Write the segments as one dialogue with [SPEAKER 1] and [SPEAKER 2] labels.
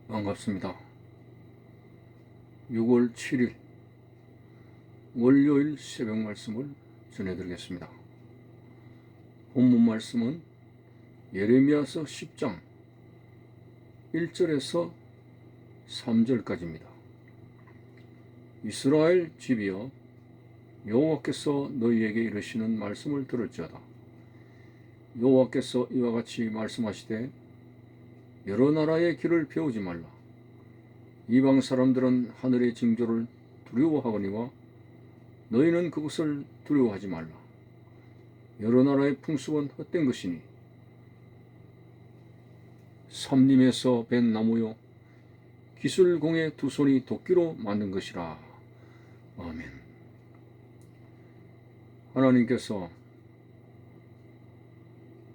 [SPEAKER 1] 반갑습니다. 6월 7일 월요일 새벽 말씀을 전해드리겠습니다. 본문 말씀은 예레미야서 10장 1절에서 3절까지입니다. 이스라엘 집이여, 여호와께서 너희에게 이르시는 말씀을 들을지어다. 여호와께서 이와 같이 말씀하시되, 여러 나라의 길을 배우지 말라. 이방 사람들은 하늘의 징조를 두려워하거니와 너희는 그것을 두려워하지 말라. 여러 나라의 풍습은 헛된 것이니 삼림에서 벤 나무요 기술공의 두 손이 도끼로 만든 것이라. 아멘. 하나님께서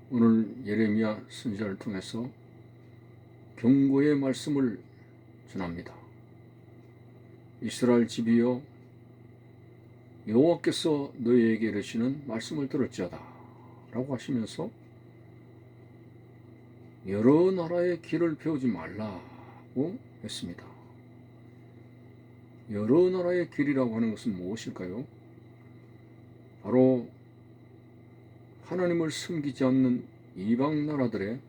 [SPEAKER 1] 오늘 예레미야 선지자를 통해서 경고의 말씀을 전합니다. 이스라엘 집이여, 여호와께서 너희에게 이르시는 말씀을 들을지어다 라고 하시면서 여러 나라의 길을 배우지 말라고 했습니다. 여러 나라의 길이라고 하는 것은 무엇일까요? 바로 하나님을 섬기지 않는 이방 나라들의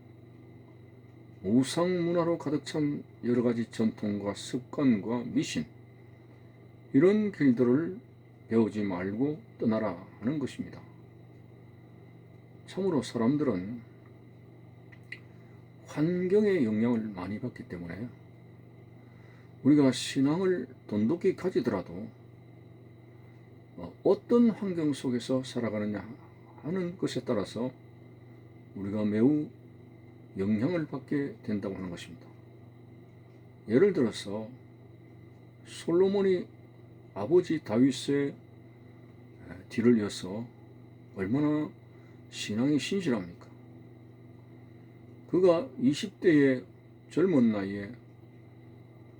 [SPEAKER 1] 우상 문화로 가득 찬 여러 가지 전통과 습관과 미신, 이런 길들을 배우지 말고 떠나라 하는 것입니다. 참으로 사람들은 환경의 영향을 많이 받기 때문에 우리가 신앙을 돈독히 가지더라도 어떤 환경 속에서 살아가느냐 하는 것에 따라서 우리가 매우 영향을 받게 된다고 하는 것입니다. 예를 들어서 솔로몬이 아버지 다윗의 뒤를 이어서 얼마나 신앙이 신실합니까? 그가 20대의 젊은 나이에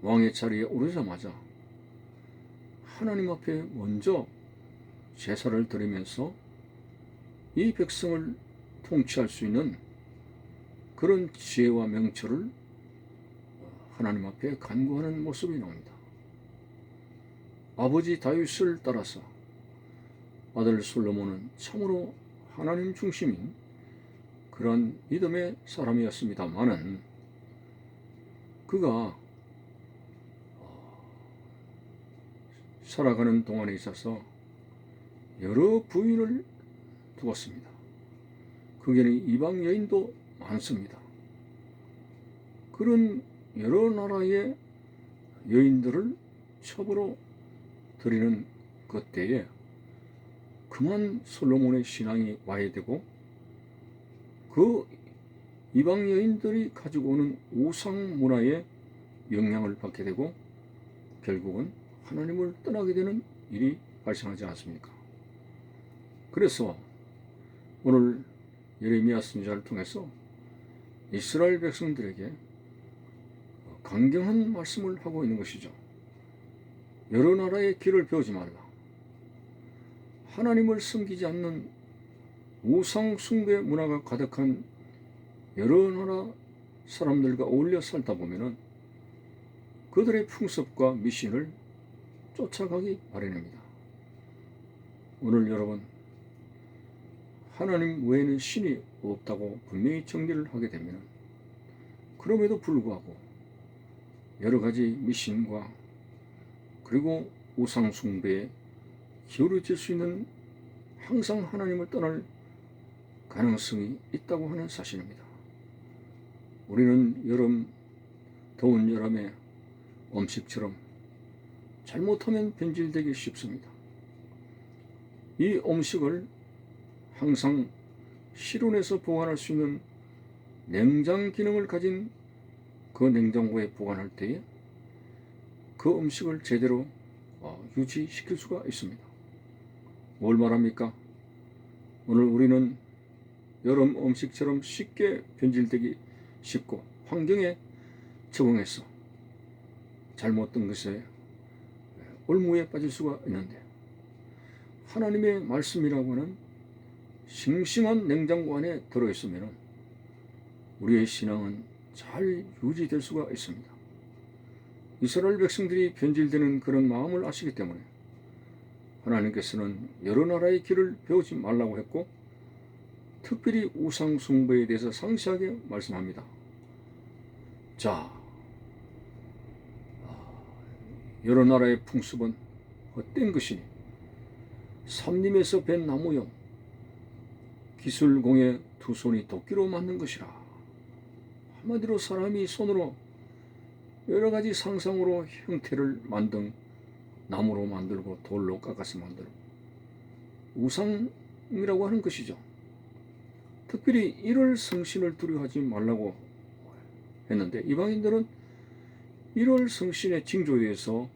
[SPEAKER 1] 왕의 자리에 오르자마자 하나님 앞에 먼저 제사를 드리면서 이 백성을 통치할 수 있는 그런 지혜와 명철을 하나님 앞에 간구하는 모습이 나옵니다. 아버지 다윗을 따라서 아들 솔로몬은 참으로 하나님 중심인 그런 믿음의 사람이었습니다마는 그가 살아가는 동안에 있어서 여러 부인을 두었습니다. 거기에는 이방 여인도 많습니다. 그런 여러 나라의 여인들을 첩으로 드리는 그때에 그만 솔로몬의 신앙이 와야 되고, 그 이방 여인들이 가지고 오는 우상 문화에 영향을 받게 되고 결국은 하나님을 떠나게 되는 일이 발생하지 않습니까? 그래서 오늘 예레미야 선지자를 통해서 이스라엘 백성들에게 강경한 말씀을 하고 있는 것이죠. 여러 나라의 길을 배우지 말라. 하나님을 섬기지 않는 우상 숭배 문화가 가득한 여러 나라 사람들과 어울려 살다 보면은 그들의 풍습과 미신을 쫓아가기 마련입니다. 오늘 여러분, 하나님 외에는 신이 없다고 분명히 정리를 하게 되면 그럼에도 불구하고 여러 가지 미신과 그리고 우상 숭배에 기울어질 수 있는, 항상 하나님을 떠날 가능성이 있다고 하는 사실입니다. 우리는 더운 여름에 음식처럼 잘못하면 변질되기 쉽습니다. 이 음식을 항상 실온에서 보관할 수 있는 냉장 기능을 가진 그 냉장고에 보관할 때에 그 음식을 제대로 유지시킬 수가 있습니다. 뭘 말합니까? 오늘 우리는 여름 음식처럼 쉽게 변질되기 쉽고 환경에 적응해서 잘못된 것에 올무에 빠질 수가 있는데, 하나님의 말씀이라고 하는 싱싱한 냉장고 안에 들어있으면 우리의 신앙은 잘 유지될 수가 있습니다. 이스라엘 백성들이 변질되는 그런 마음을 아시기 때문에 하나님께서는 여러 나라의 길을 배우지 말라고 했고, 특별히 우상 숭배에 대해서 상세하게 말씀합니다. 자, 여러 나라의 풍습은 헛된 것이니 삼림에서 벤 나무요 기술공의 두 손이 도끼로 만든 것이라. 한마디로 사람이 손으로 여러 가지 상상으로 형태를 만든 나무로 만들고 돌로 깎아서 만들고 우상이라고 하는 것이죠. 특별히 일월 성신을 두려워하지 말라고 했는데, 이방인들은 일월 성신의 징조에 대해서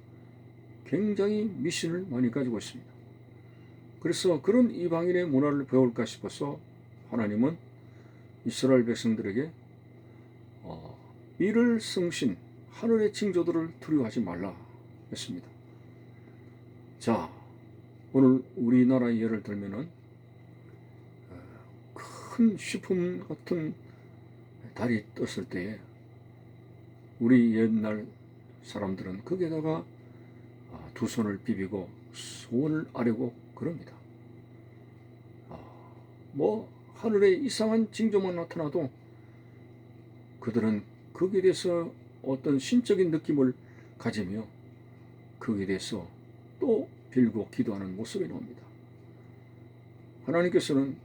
[SPEAKER 1] 굉장히 미신을 많이 가지고 있습니다. 그래서 그런 이방인의 문화를 배울까 싶어서 하나님은 이스라엘 백성들에게 일월 성신, 하늘의 징조들을 두려워하지 말라 했습니다. 자, 오늘 우리나라의 예를 들면은 큰 쉬품 같은 달이 떴을 때에 우리 옛날 사람들은 거기에다가 두 손을 비비고 소원을 아뢰고 그럽니다. 뭐 하늘에 이상한 징조만 나타나도 그들은 거기에 대해서 어떤 신적인 느낌을 가지며 거기에 대해서 또 빌고 기도하는 모습이 나옵니다. 하나님께서는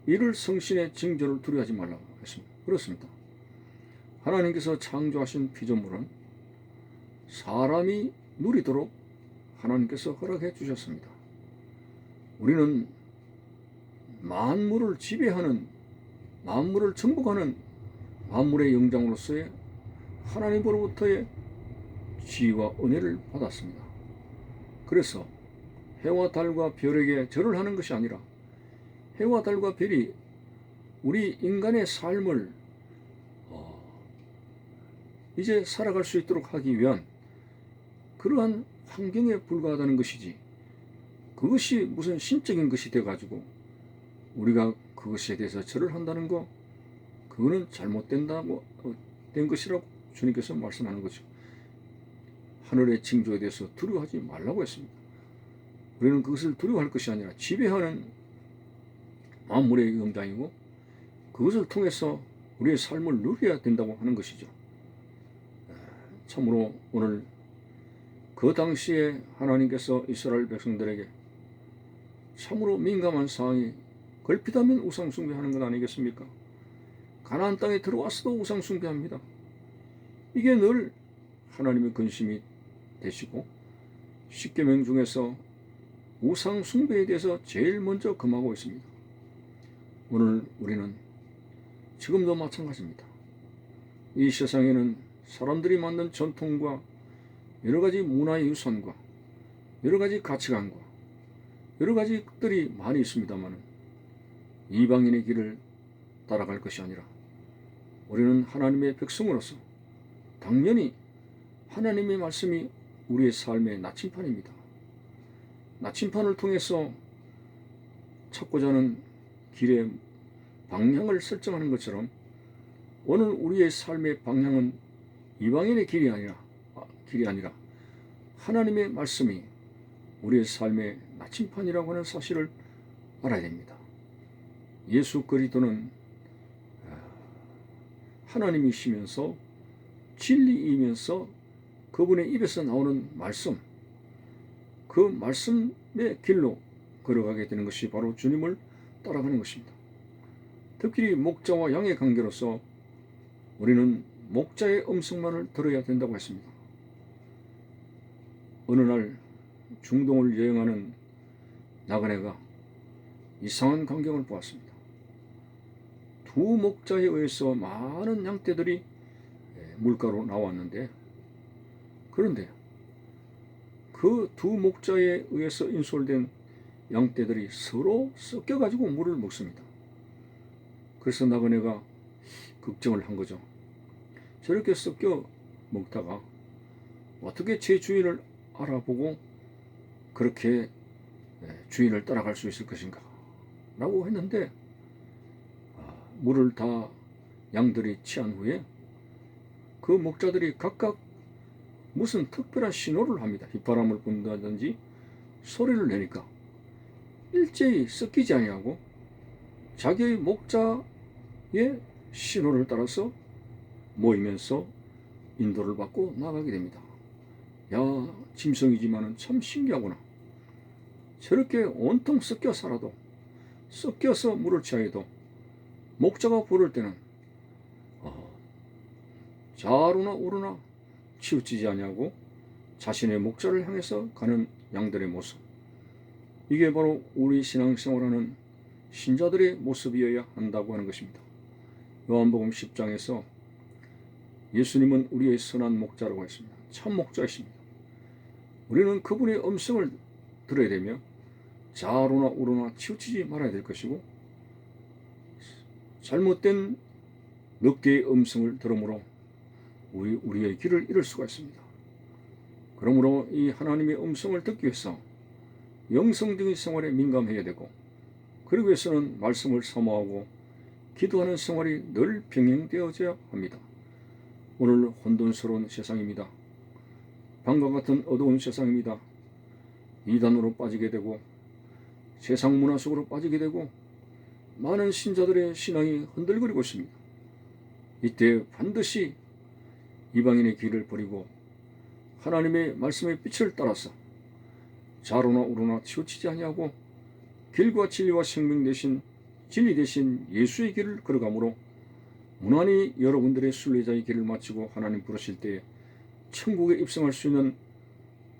[SPEAKER 1] 이를 성신의 징조를 두려워하지 말라고 했습니다. 그렇습니다. 하나님께서 창조하신 피조물은 사람이 누리도록 하나님께서 허락해 주셨습니다. 우리는 만물을 지배하는, 만물을 정복하는 만물의 영장으로서의 하나님으로부터의 지혜와 은혜를 받았습니다. 그래서 해와 달과 별에게 절을 하는 것이 아니라 해와 달과 별이 우리 인간의 삶을 이제 살아갈 수 있도록 하기 위한 그러한 환경에 불과하다는 것이지, 그것이 무슨 신적인 것이 돼가지고 우리가 그것에 대해서 절을 한다는 거, 그거는 잘못된다고 된 것이라고 주님께서 말씀하는 거죠. 하늘의 징조에 대해서 두려워하지 말라고 했습니다. 우리는 그것을 두려워할 것이 아니라 지배하는 만물의 영장이고 그것을 통해서 우리의 삶을 누려야 된다고 하는 것이죠. 참으로 오늘 그 당시에 하나님께서 이스라엘 백성들에게 참으로 민감한 상황이 걸핏하면 우상숭배하는 것 아니겠습니까? 가나안 땅에 들어왔어도 우상숭배합니다. 이게 늘 하나님의 근심이 되시고 십계명 중에서 우상숭배에 대해서 제일 먼저 금하고 있습니다. 오늘 우리는 지금도 마찬가지입니다. 이 세상에는 사람들이 만든 전통과 여러 가지 문화의 유산과 여러 가지 가치관과 여러 가지 것들이 많이 있습니다만, 이방인의 길을 따라갈 것이 아니라 우리는 하나님의 백성으로서 당연히 하나님의 말씀이 우리의 삶의 나침판입니다. 나침판을 통해서 찾고자 하는 길의 방향을 설정하는 것처럼 오늘 우리의 삶의 방향은 이방인의 길이 아니라 하나님의 말씀이 우리의 삶의 나침판이라고 하는 사실을 알아야 됩니다. 예수 그리스도는 하나님이시면서 진리이면서 그분의 입에서 나오는 말씀, 그 말씀의 길로 걸어가게 되는 것이 바로 주님을 따라가는 것입니다. 특히 목자와 양의 관계로서 우리는 목자의 음성만을 들어야 된다고 했습니다. 어느 날 중동을 여행하는 나그네가 이상한 광경을 보았습니다. 두 목자에 의해서 많은 양떼들이 물가로 나왔는데, 그런데 그 두 목자에 의해서 인솔된 양떼들이 서로 섞여가지고 물을 먹습니다. 그래서 나그네가 걱정을 한 거죠. 저렇게 섞여 먹다가 어떻게 제 주인을 알아보고 그렇게 주인을 따라갈 수 있을 것인가 라고 했는데, 물을 다 양들이 취한 후에 그 목자들이 각각 무슨 특별한 신호를 합니다. 휘파람을 분다든지 소리를 내니까 일제히 섞이지 아니하고 자기의 목자의 신호를 따라서 모이면서 인도를 받고 나가게 됩니다. 야, 짐승이지만은 참 신기하구나. 저렇게 온통 섞여 살아도, 섞여서 물을 취하여도 목자가 부를 때는 좌로나 우로나 치우치지 아니하고 자신의 목자를 향해서 가는 양들의 모습, 이게 바로 우리 신앙생활하는 신자들의 모습이어야 한다고 하는 것입니다. 요한복음 10장에서 예수님은 우리의 선한 목자라고 했습니다. 참 목자이십니다. 우리는 그분의 음성을 들어야 되며 좌로나 우로나 치우치지 말아야 될 것이고, 잘못된 몇 개의 음성을 들음으로 우리의 길을 잃을 수가 있습니다. 그러므로 이 하나님의 음성을 듣기 위해서 영성적인 생활에 민감해야 되고, 그러기 위해서는 말씀을 사모하고 기도하는 생활이 늘 병행되어져야 합니다. 오늘 혼돈스러운 세상입니다. 밤과 같은 어두운 세상입니다. 이단으로 빠지게 되고 세상 문화 속으로 빠지게 되고 많은 신자들의 신앙이 흔들거리고 있습니다. 이때 반드시 이방인의 길을 버리고 하나님의 말씀의 빛을 따라서 좌로나 우로나 치우치지 아니하고 길과 진리와 생명 되신 진리 되신 예수의 길을 걸어가므로 무난히 여러분들의 순례자의 길을 마치고 하나님 부르실 때에 천국에 입성할 수 있는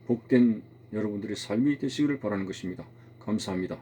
[SPEAKER 1] 복된 여러분들의 삶이 되시기를 바라는 것입니다. 감사합니다.